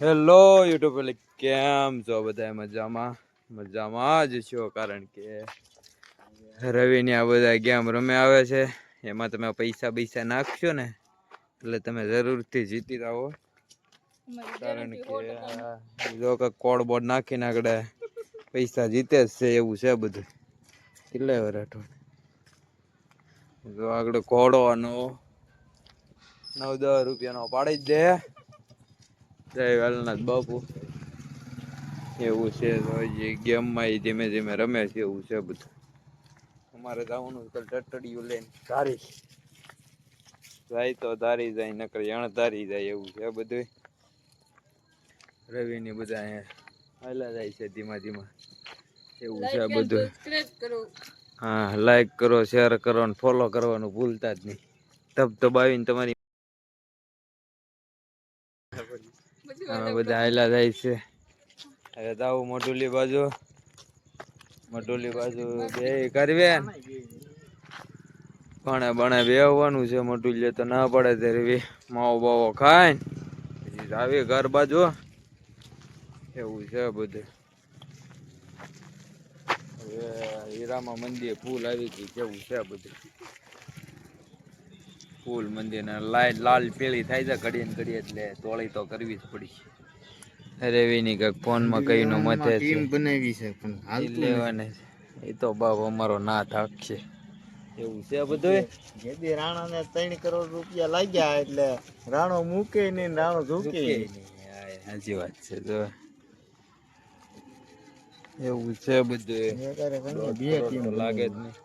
Hello YouTube એટલે કેમ છો બધા? મજામાં જ છો, કારણ કે રવિની આ બધા ગેમ રમે આવે છે. એમાં તમે પૈસા નાખશો ને એટલે તમે જરૂરથી જીતી જાઓ, કારણ કે કોડ બોર્ડ નાખીને આગળ પૈસા જીતે જ છે. એવું છે બધું. કેટલા વરાઠો જો આગળ ઘોડોનો 9-10 રૂપિયાનો પાડી જ દે. જય વેલનાથ બાપુ. એવું છે ગેમમાં ધીમે ધીમે રમે છે. એવું છે બધું. અમારે જવાનું ટટડિયું લઈને ધારી જાય તો ધારી જાય, નકર ધારી જાય. એવું છે બધું. રવિની બધા હાલ્યા જાય છે ધીમા ધીમા. એવું છે બધું. હા, લાઈક કરો, શેર કરો અને ફોલો કરવાનું ભૂલતા જ નહીં. દબાવીને તમારી બધા હાલ્યા જાય છે. હવે જાવ મોઢુલી બાજુ બે કરવે ભણે બેવાનું છે. મોટું તો ના પડે ત્યારે માવો બાવો ખાય પછી આવી ઘર બાજુ. એવું છે બધું. હવે હીરામાં મંદિર ફૂલ આવી ગઈ. કેવું છે બધું. ફૂલ મંદિર ને લાઈટ લાલ પીળી થાય છે ઘડીએ ને ઘડીએ, એટલે તોળી તો કરવી જ પડી. રવિની કઈક ફોનમાં કઈ નો મથે બનાવી છે, પણ હાલ લેવાની એ તો બાપ અમારો ના થાકશે. એવું છે બધું. જેથી રાણા ને 3 કરોડ રૂપિયા લાગ્યા, એટલે રાણો મૂકે નઈ, રાણો ઝૂકે નઈ. સાચી વાત છે. તો એવું છે બધું. લાગે જ નહીં.